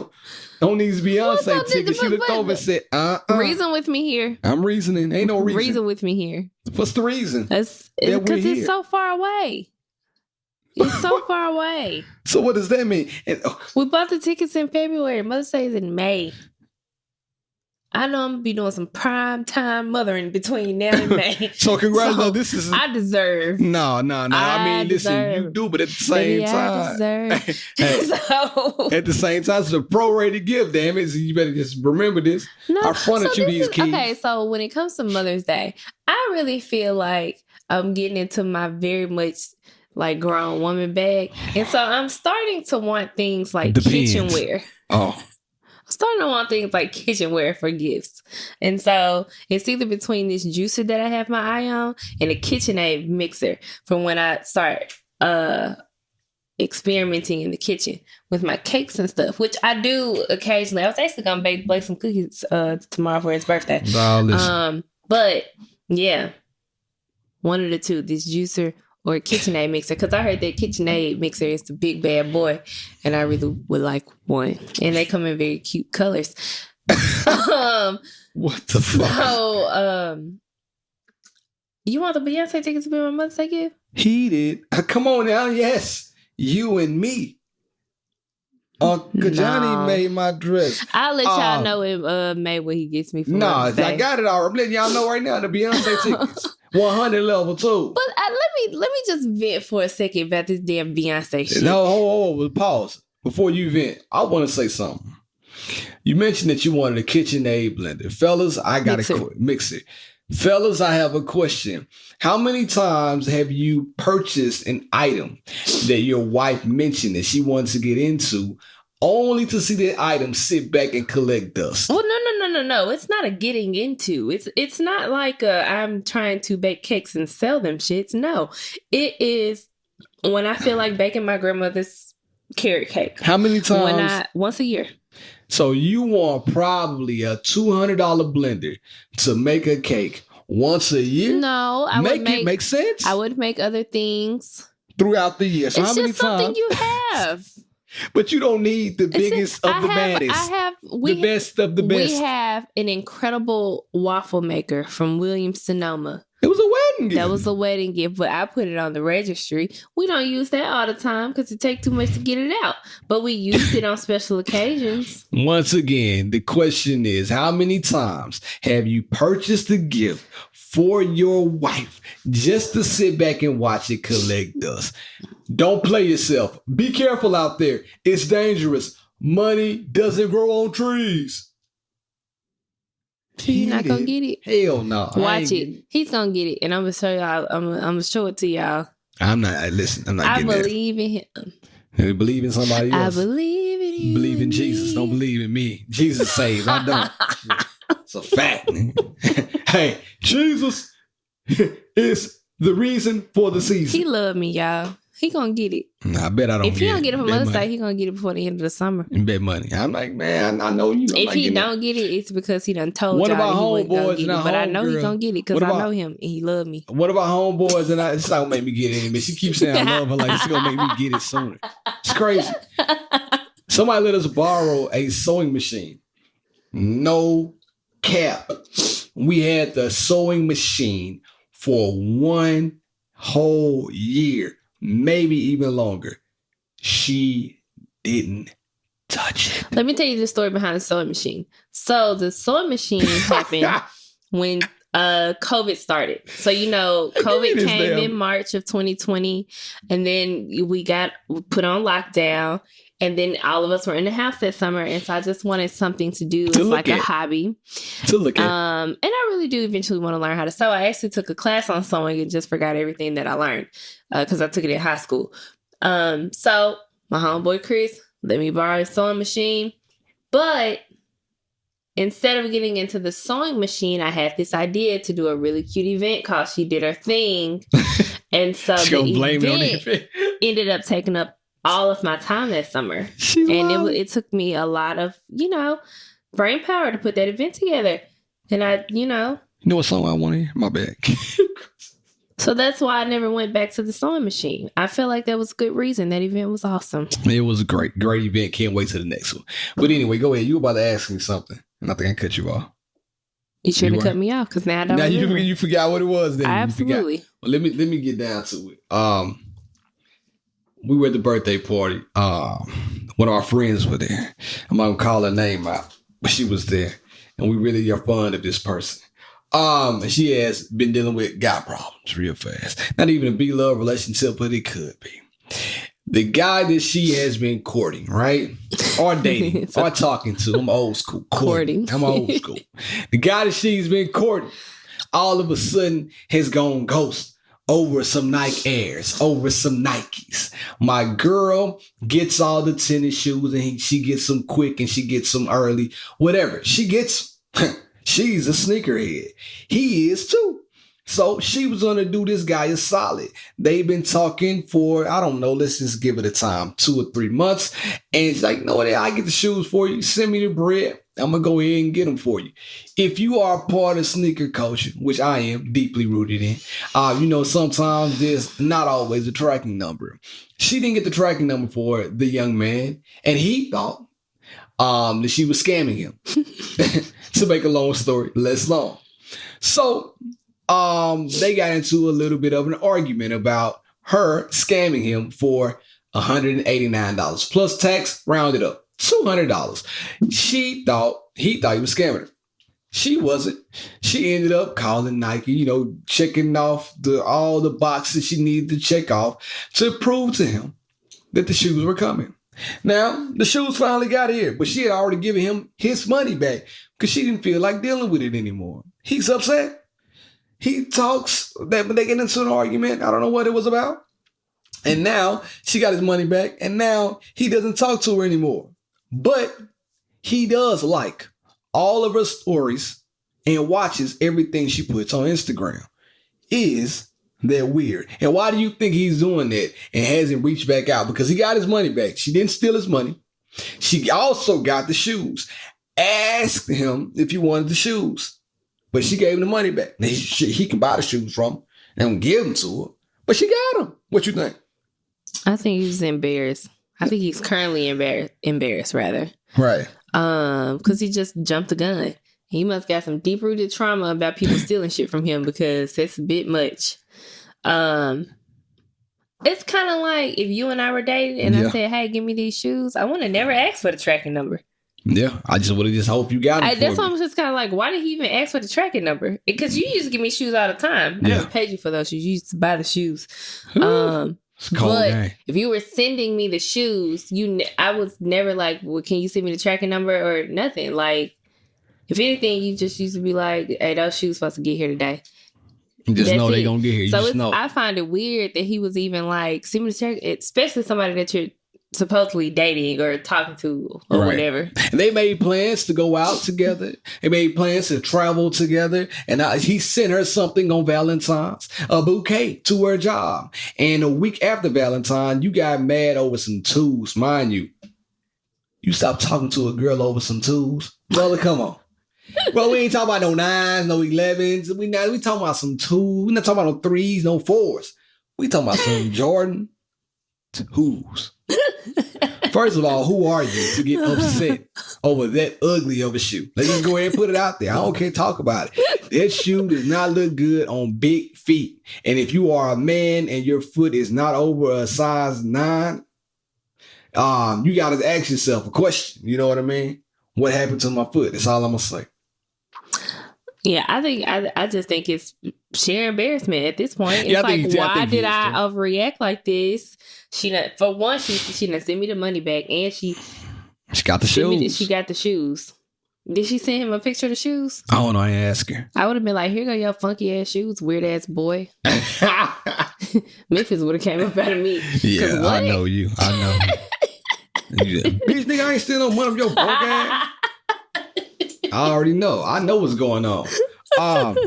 on these Beyonce tickets, she looked over and said, Reason with me here. I'm reasoning. Ain't no reason. Reason with me here. What's the reason? Because it's so far away. It's so far away. So what does that mean? We bought the tickets in February. Mother's Day is in May. I know I'm going to be doing some prime time mothering between now and May. So congratulations. I deserve. No. I mean, listen, you do, but at the same time. At the same time, it's a prorated gift, damn it. So you better just remember this. No, I fronted you these keys. Okay, so when it comes to Mother's Day, I really feel like I'm getting into my very much like grown woman bag. And so I'm starting to want things like kitchenware. Oh. I'm starting to want things like kitchenware for gifts. And so it's either between this juicer that I have my eye on and a KitchenAid mixer from when I start experimenting in the kitchen with my cakes and stuff, which I do occasionally. I was actually going to bake some cookies tomorrow for his birthday. But yeah. one of the two, this juicer or a KitchenAid mixer, because I heard that KitchenAid mixer is the big bad boy, and I really would like one. And they come in very cute colors. What the fuck? So, you want the Beyonce tickets to be my Mother's Day gift? He did. Come on now, yes. You and me. Uncle Johnny made my dress. I'll let y'all know if May what he gets me for Mother's Day. I got it already. I'm letting y'all know right now the Beyonce tickets. 100 level 2. But let me just vent for a second about this damn Beyonce shit. No, hold, pause. Before you vent, I want to say something. You mentioned that you wanted a KitchenAid blender. Fellas, I got a mixer. Fellas, I have a question. How many times have you purchased an item that your wife mentioned that she wants to get into only to see that item sit back and collect dust? Well, no. It's not a getting into. It's not like I'm trying to bake cakes and sell them shits. No, it is when I feel like baking my grandmother's carrot cake. How many times? Once a year. So you want probably a $200 blender to make a cake once a year? No, it make sense. I would make other things throughout the year. So it's how many just something times? You have. But you don't need the biggest of the baddest. The best of the best. We have an incredible waffle maker from Williams-Sonoma. It was a wedding gift. That was a wedding gift, but I put it on the registry. We don't use that all the time because it takes too much to get it out. But we use it on special occasions. Once again, the question is, how many times have you purchased a gift for your wife just to sit back and watch it collect dust? Don't play yourself. Be careful out there. It's dangerous. Money doesn't grow on trees. So you're not gonna get it? Hell no. Watch it. He's gonna get it, and I'm gonna show y'all. I'm gonna show it to y'all. I'm not. Listen, I'm not. I believe in him. You believe in somebody else? I believe in you. Believe in Jesus. Don't believe in me. Jesus saves. I don't. It's a fact. Hey, Jesus is the reason for the season. He love me, y'all. He gonna get it. I bet I don't. If he don't get it for Mother's Day, he gonna get it before the end of the summer. And bet money. I'm like, man, I know you. If he don't get it, it's because he done told y'all that he wasn't gonna get it. But I know he gonna get it because I know him and he love me. What about homeboys? And it's not gonna make me get it. But she keeps saying I love her. Like it's gonna make me get it sooner. It's crazy. Somebody let us borrow a sewing machine. No cap. We had the sewing machine for 1 whole year. Maybe even longer. She didn't touch it. Let me tell you the story behind the sewing machine. So the sewing machine happened when COVID started. So, COVID came in March of 2020, and then we got put on lockdown, and then all of us were in the house that summer, and so I just wanted something to do. It's like a hobby. To look at. And I really do eventually want to learn how to sew. I actually took a class on sewing and just forgot everything that I learned because I took it in high school. So my homeboy Chris let me borrow his sewing machine, but instead of getting into the sewing machine, I had this idea to do a really cute event called She Did Her Thing. And so the event ended up taking up all of my time that summer. It took me a lot of, brain power to put that event together. And You know what song I want to hear? My bad. So that's why I never went back to the sewing machine. I feel like that was a good reason. That event was awesome. It was a great event. Can't wait to the next one. But anyway, go ahead. You were about to ask me something. And I think I cut you off. You shouldn't have cut me off because now I don't remember. You forgot what it was then. Absolutely. Well, let me get down to it. We were at the birthday party. One of our friends were there. I'm not going to call her name out, but she was there. And we really are fond of this person. She has been dealing with guy problems real fast. Not even a B-love relationship, but it could be. The guy that she has been courting, right? Or dating, or talking to. I'm old school. Courting. I'm old school. The guy that she's been courting, all of a sudden has gone ghost over some Nike Airs, over some Nikes. My girl gets all the tennis shoes and she gets them quick and she gets them early. Whatever. She gets, she's a sneakerhead. He is too. So she was going to do this guy a solid. They've been talking for, I don't know, let's just give it a time, 2 or 3 months. And she's like, no, I get the shoes for you. Send me the bread. I'm going to go ahead and get them for you. If you are part of sneaker culture, which I am deeply rooted in, sometimes there's not always a tracking number. She didn't get the tracking number for the young man, and he thought that she was scamming him. To make a long story less long. So they got into a little bit of an argument about her scamming him for $189 plus tax, rounded up. $200. He thought he was scamming her. She wasn't. She ended up calling Nike, checking off all the boxes she needed to check off to prove to him that the shoes were coming. Now, the shoes finally got here, but she had already given him his money back because she didn't feel like dealing with it anymore. He's upset. He talks, they get into an argument. I don't know what it was about. And now she got his money back, and now he doesn't talk to her anymore. But he does like all of her stories and watches everything she puts on Instagram. Is that weird? And why do you think he's doing that and hasn't reached back out? Because he got his money back. She didn't steal his money. She also got the shoes. Asked him if he wanted the shoes. But she gave him the money back. Now, he can buy the shoes from her and give them to her. But she got them. What you think? I think he's embarrassed. I think he's currently embarrassed rather. Right. Because he just jumped the gun. He must got some deep-rooted trauma about people stealing shit from him because that's a bit much. It's kind of like if you and I were dating and I said, hey, give me these shoes. I want to never ask for the tracking number. Yeah, I just would have just hoped you got them. That's almost just kind of like, why did he even ask for the tracking number? Because you used to give me shoes all the time. I never paid you for those shoes. You used to buy the shoes. But if you were sending me the shoes, I was never like, well, can you send me the tracking number or nothing? Like, if anything, you just used to be like, hey, those shoes supposed to get here today. Just know they're going to get here. So I find it weird that he was even like, send me the track, especially somebody that you're supposedly dating or talking to or whatever. And they made plans to go out together. They made plans to travel together. And he sent her something on Valentine's, a bouquet to her job. And a week after Valentine, you got mad over some tools. Mind you, you stopped talking to a girl over some tools. Brother, come on. Well, we ain't talking about no 9s, no 11s. We talking about some 2s. We not talking about no 3s, no 4s. We talking about some Jordan 2s. First of all, who are you to get upset over that ugly of a shoe? Let's just go ahead and put it out there. I don't care. Talk about it. That shoe does not look good on big feet. And if you are a man and your foot is not over a size 9, you got to ask yourself a question. You know what I mean? What happened to my foot? That's all I'm going to say. Yeah, I just think it's sheer embarrassment at this point. It's like, why did I overreact like this? She done send me the money back, and she got the shoes. She got the shoes. Did she send him a picture of the shoes? I don't know. I ain't ask her. I would have been like, here go your funky ass shoes, weird ass boy. Memphis would have came up out of me. Yeah, I know you. I know. Bitch, nigga, I ain't stealing no money of your broke ass. I already know. I know what's going on. And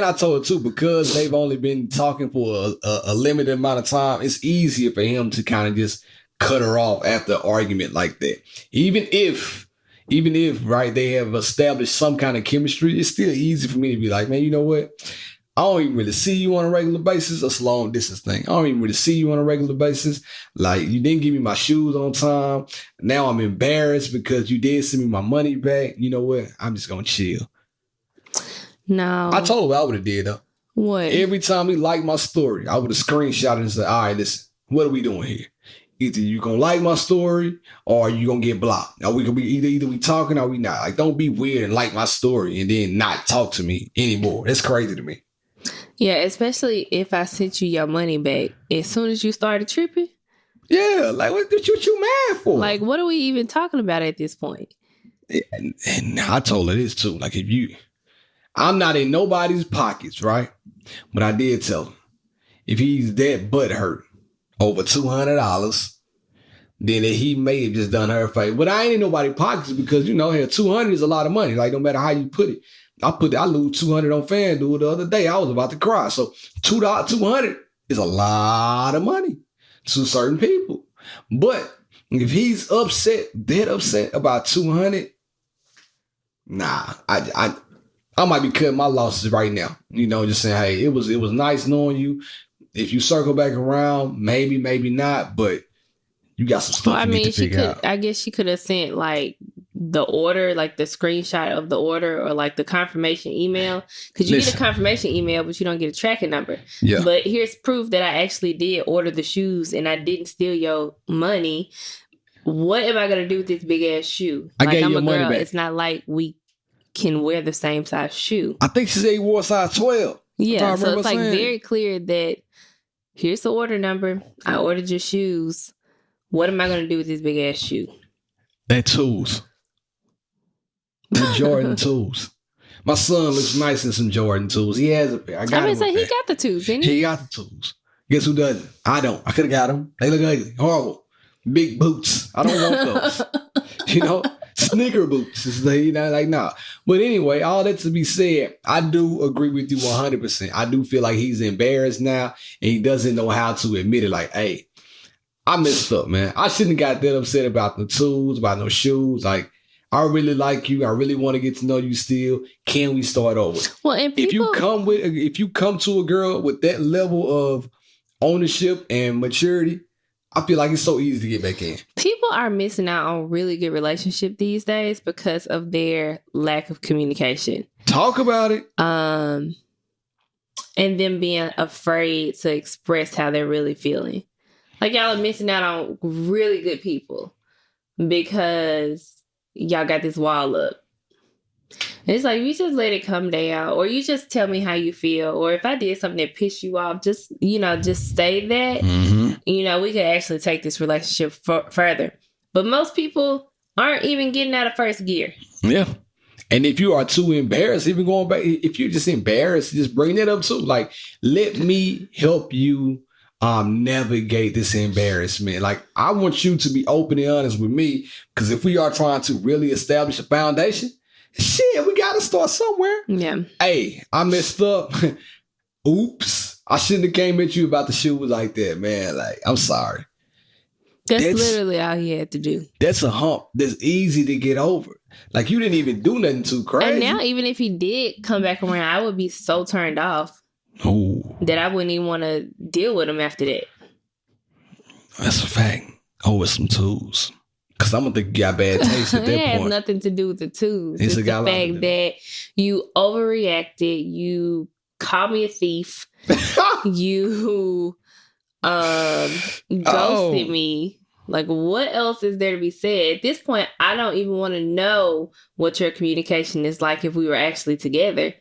I told her too, because they've only been talking for a limited amount of time, it's easier for him to kind of just cut her off after an argument like that. Even if right, they have established some kind of chemistry, it's still easy for me to be like, man, you know what? I don't even really see you on a regular basis. It's a long distance thing. I don't even really see you on a regular basis. Like, you didn't give me my shoes on time. Now I'm embarrassed because you did send me my money back. You know what? I'm just going to chill. No. I told her what I would have did, though. What? Every time he liked my story, I would have screenshot it and said, all right, listen, what are we doing here? Either you going to like my story or you going to get blocked. Or we can be either we talking or we not. Like, don't be weird and like my story and then not talk to me anymore. That's crazy to me. Yeah, especially if I sent you your money back as soon as you started tripping. Yeah, like what you mad for? Like, what are we even talking about at this point? And I told her this too. Like, I'm not in nobody's pockets, right? But I did tell him, if he's that butthurt over $200, then he may have just done her a favor. But I ain't in nobody's pockets because, here, 200 is a lot of money. Like, no matter how you put it. I lose 200 on FanDuel the other day. I was about to cry. So $200 is a lot of money to certain people. But If he's dead upset about 200, nah, I might be cutting my losses right now. Just saying, hey, it was nice knowing you. If you circle back around, maybe not, but you got some stuff you need to figure out. I guess she could have sent like the order, like the screenshot of the order, or like the confirmation email. Because you get a confirmation email, but you don't get a tracking number. Yeah. But here's proof that I actually did order the shoes and I didn't steal your money. What am I going to do with this big ass shoe? I gave you money back. It's not like we can wear the same size shoe. I think she said he wore a size 12. Yeah, so it's like very clear that here's the order number. I ordered your shoes. What am I going to do with this big ass shoe? They're tools. They're Jordan tools. My son looks nice in some Jordan tools. He has a pair. He got the tools, didn't he? He got the tools. Guess who doesn't? I don't. I could have got them. They look ugly. Horrible. Big boots. I don't want those. Sneaker boots. It's like, nah. But anyway, all that to be said, I do agree with you 100%. I do feel like he's embarrassed now and he doesn't know how to admit it. Like, hey, I messed up, man. I shouldn't have got that upset about the tools, about no shoes. Like, I really like you. I really want to get to know you still. Can we start over? Well, and if you come to a girl with that level of ownership and maturity, I feel like it's so easy to get back in. People are missing out on really good relationship these days because of their lack of communication. Talk about it. And them being afraid to express how they're really feeling. Like, y'all are missing out on really good people because y'all got this wall up. And it's like, you just let it come down, or you just tell me how you feel, or if I did something that pissed you off, just say that. Mm-hmm. We could actually take this relationship further. But most people aren't even getting out of first gear. Yeah. And if you are too embarrassed, even going back, if you're just embarrassed, just bring that up too. Like, let me help you navigate this embarrassment. Like, I want you to be open and honest with me, because if we are trying to really establish a foundation, shit, we got to start somewhere. Yeah. Hey, I messed up. Oops. I shouldn't have came at you about the shoes like that, man. Like, I'm sorry. That's literally all he had to do. That's a hump that's easy to get over. Like, you didn't even do nothing too crazy. And now, even if he did come back around, I would be so turned off that I wouldn't even want to deal with him after that. That's a fact. With some tools. Because I'm going to think you got bad taste at that point. It has nothing to do with the tools. It's the fact that you overreacted. You called me a thief. You ghosted me. Like, what else is there to be said? At this point, I don't even want to know what your communication is like if we were actually together.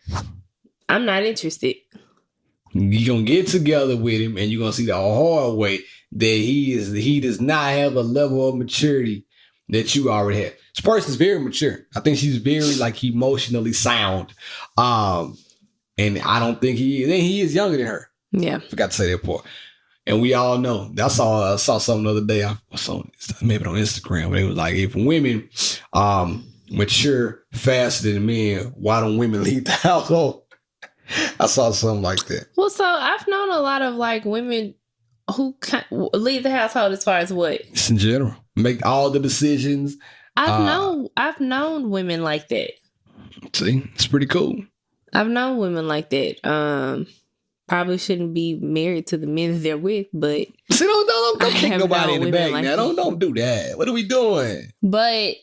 I'm not interested. You're going to get together with him and you're going to see the hard way that he does not have a level of maturity that you already have. This person's very mature. I think she's very emotionally sound. And I don't think he is younger than her. Yeah. Forgot to say that part. And we all know. I saw something the other day. I saw maybe on Instagram where it was like, if women mature faster than men, why don't women leave the household? I saw something like that. Well, so I've known a lot of women who leave the household as far as what? Just in general. Make all the decisions. I've known women like that. See, it's pretty cool. I've known women like that. Probably shouldn't be married to the men that they're with, but see, don't kick nobody in the back now. Don't do that. What are we doing? But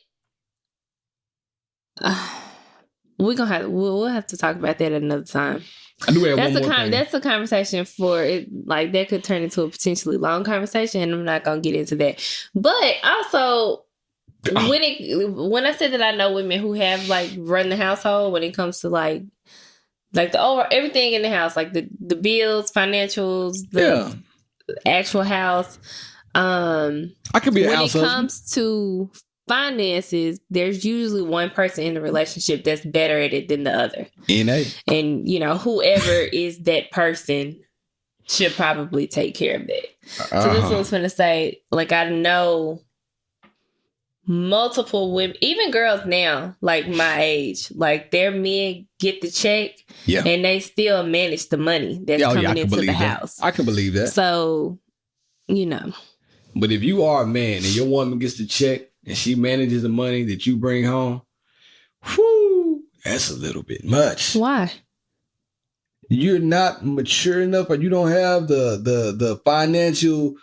we'll have to talk about that another time. I do have one more thing. That's a conversation for it. Like, that could turn into a potentially long conversation, and I'm not gonna get into that. But also, when I said that I know women who have run the household when it comes to like the everything in the house, like the bills, financials, the actual house. I could be a when house it husband. comes to finances, there's usually one person in the relationship that's better at it than the other. And whoever is that person should probably take care of that. So this one's gonna say, I know multiple women, even girls now, my age, their men get the check, and they still manage the money that's coming into the house. I can believe that. So, But if you are a man and your woman gets the check and she manages the money that you bring home, whew, that's a little bit much. Why? You're not mature enough, or you don't have the financial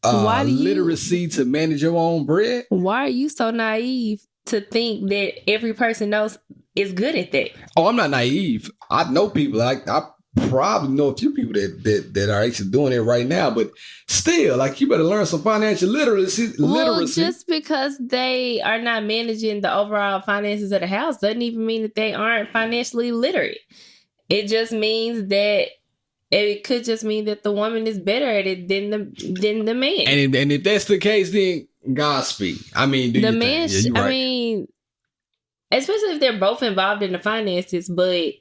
literacy to manage your own bread. Why are you so naive to think that every person knows is good at that? Oh, I'm not naive. I know people. I probably know a few people that are actually doing it right now. But still, like, you better learn some financial literacy. Well, just because they are not managing the overall finances of the house doesn't even mean that they aren't financially literate. It just means that it could just mean that the woman is better at it than the man. And if that's the case, then Godspeed. I mean, do the you man? think? Yeah, I right. mean, especially if they're both involved in the finances. But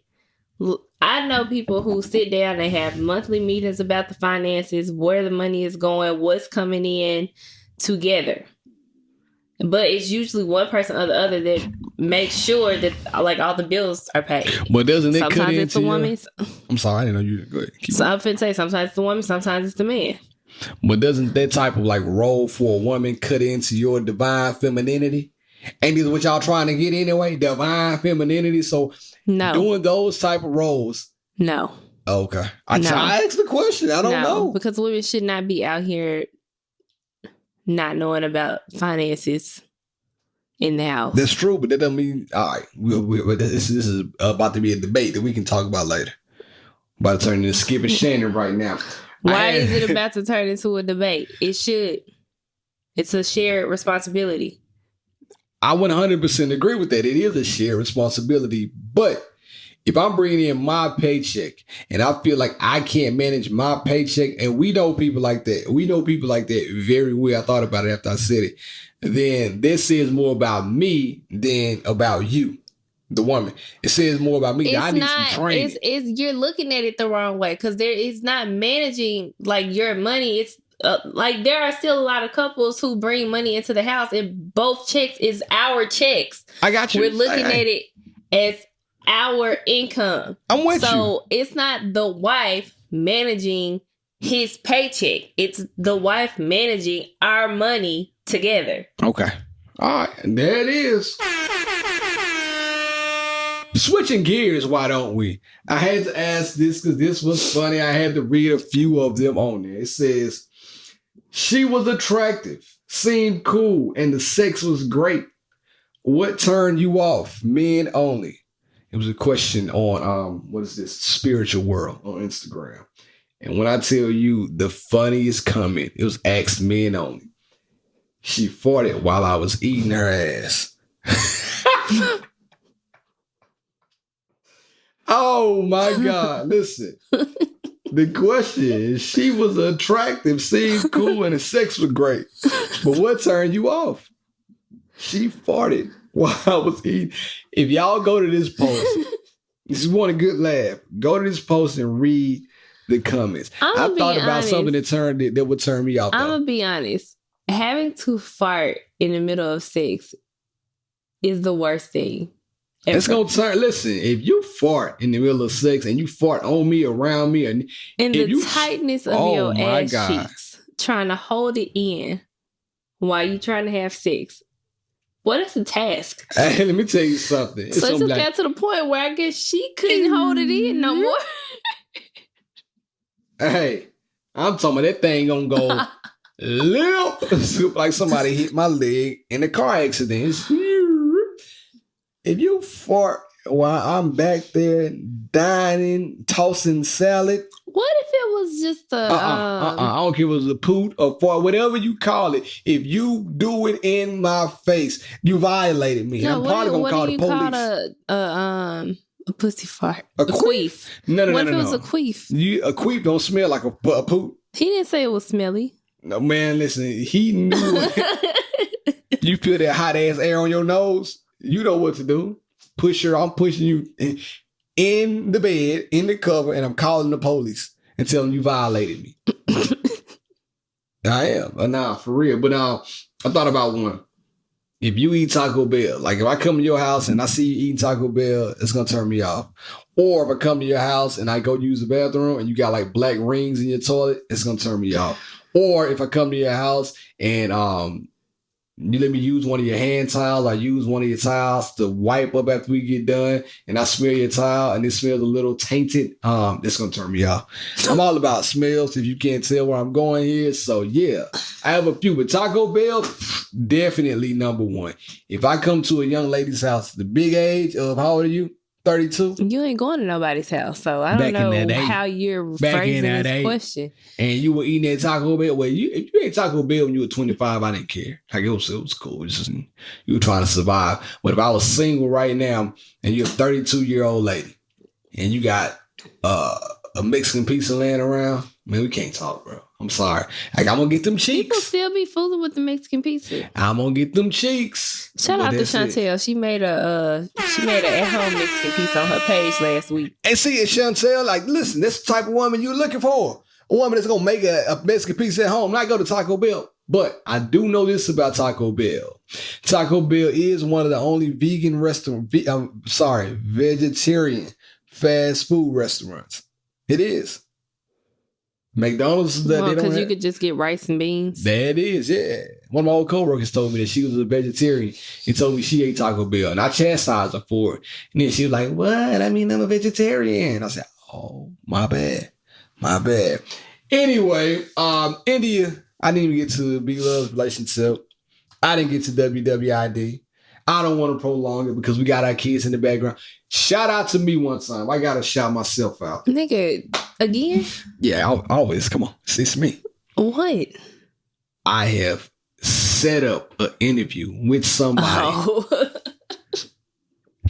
I know people who sit down and have monthly meetings about the finances, where the money is going, what's coming in together. But it's usually one person or the other that makes sure that, like, all the bills are paid. But doesn't it sometimes cut it's into the woman's? I'm sorry, I didn't know you. Go ahead. So I'm finna say sometimes it's the woman, sometimes it's the man. But doesn't that type of like role for a woman cut into your divine femininity? Ain't this what y'all trying to get anyway? Divine femininity. So No, doing those type of roles. no, Okay. I No. asked the question. I don't know. because women should not be out here not knowing about finances in the house. That's true, but that doesn't mean, all right, this is about to be a debate that we can talk about later. About to turn into Skip and Shannon right now. Why is it about to turn into a debate? It should. It's a shared responsibility. I 100% agree with that. It is a shared responsibility, but if I'm bringing in my paycheck and I feel like I can't manage my paycheck, and we know people like that. We know people like that very well. I thought about it after I said it. Then this says more about me than about you, the woman. It says more about me. I need some training. You're looking at it the wrong way, because there is not managing like your money. It's like there are still a lot of couples who bring money into the house, and both checks is our checks. I got you. We're looking at it as our income. I'm with you. So it's not the wife managing his paycheck. It's the wife managing our money together. Okay. All right. And there it is. Switching gears, why don't we? I had to ask this because this was funny. I had to read a few of them on there. It says, she was attractive, seemed cool, and the sex was great. What turned you off? Men only. It was a question on, what is this? Spiritual World on Instagram. And when I tell you the funniest comment, it was asked men only. She farted while I was eating her ass. Oh my God. Listen. The question is, she was attractive, seemed cool, and the sex was great. But what turned you off? She farted while I was eating. If y'all go to this post, this is one a good laugh. Go to this post and read the comments. I thought about something that would turn me off. I'm gonna be honest. Having to fart in the middle of sex is the worst thing ever. It's gonna turn. Listen, if you fart in the middle of sex and you fart on me, around me, and the tightness of your ass cheeks, trying to hold it in while you trying to have sex. What is the task? Hey, let me tell you something. So it just got to the point where I guess she couldn't hold it in no more. Hey, I'm talking about that thing gonna go limp like somebody hit my leg in a car accident. If you fart while I'm back there dining, tossing salad. What if it was just a... I don't care if it was a poot or fart, whatever you call it. If you do it in my face, you violated me. No, I'm probably going to call the police. What do you call a pussy fart? A queef? No. What if it was a queef? A queef don't smell like a poot. He didn't say it was smelly. No, man, listen. He knew you feel that hot ass air on your nose. You know what to do. I'm pushing you in the bed, in the cover, and I'm calling the police and telling you violated me. I am. Nah, for real. But I thought about one. If you eat Taco Bell, like if I come to your house and I see you eating Taco Bell, it's gonna turn me off. Or if I come to your house and I go use the bathroom and you got like black rings in your toilet, it's gonna turn me off. Or if I come to your house and you let me use one of your hand towels, I use one of your towels to wipe up after we get done, and I smell your towel and it smells a little tainted, it's gonna turn me off. I'm all about smells, if you can't tell where I'm going here. So yeah, I have a few, but Taco Bell, definitely number one. If I come to a young lady's house, the big age of, how old are you? 32? You ain't going to nobody's house, so I don't know how you're phrasing this question. And you were eating at Taco Bell. Well, if you ate Taco Bell when you were 25, I didn't care. Like it was cool. It's just you were trying to survive. But if I was single right now and you're a 32-year-old lady and you got a Mexican pizza laying around, man, we can't talk, bro. I'm sorry. Like, I'm gonna get them cheeks. People still be fooling with the Mexican pizza. I'm gonna get them cheeks. Shout out to Chantel. She made a at-home Mexican pizza on her page last week. And see, Chantel, like, listen, this type of woman you're looking for. A woman that's gonna make a Mexican pizza at home, not go to Taco Bell. But I do know this about Taco Bell. Taco Bell is one of the only vegetarian fast food restaurants. It is. McDonald's, because you could just get rice and beans. That is, yeah. One of my old coworkers told me that she was a vegetarian. He told me she ate Taco Bell, and I chastised her for it. And then she was like, "What? I mean, I'm a vegetarian." I said, "Oh, my bad. Anyway, India, I didn't even get to Big Love's relationship. I didn't get to WWID. I don't want to prolong it because we got our kids in the background. Shout out to me one time. I got to shout myself out. Nigga, again? Yeah, always. Come on. It's me. What? I have set up an interview with somebody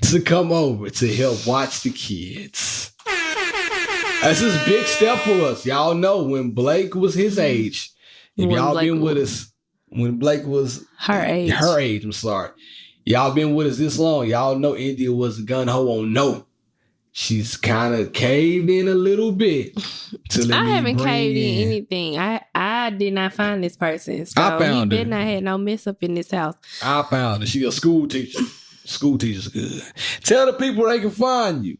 to come over to help watch the kids. That's a big step for us. Y'all know when Blake was his age. If y'all been with us, when Blake was her age, I'm sorry. Y'all been with us this long. Y'all know India was a gun-ho on no. She's kind of caved in a little bit. I haven't caved in anything. I did not find this person. So I found her. You not had no mess up in this house. I found her. She's a school teacher. School teacher's good. Tell the people they can find you.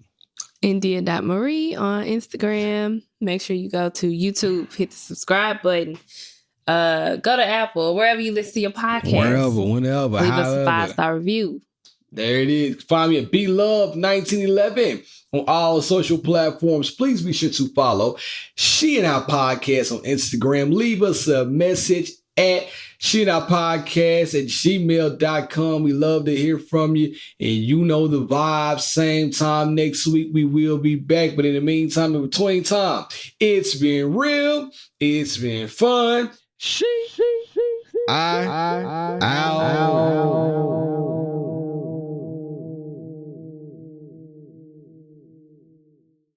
India.Marie on Instagram. Make sure you go to YouTube, hit the subscribe button. Go to Apple, wherever you listen to your podcast. Whenever, leave us a 5-star review. There it is. Find me at BeLove1911 on all social platforms. Please be sure to follow She and I Podcast on Instagram. Leave us a message at sheandipodcast@gmail.com. We love to hear from you. And you know the vibe. Same time next week, we will be back. But in the meantime, in between time, it's been real. It's been fun. I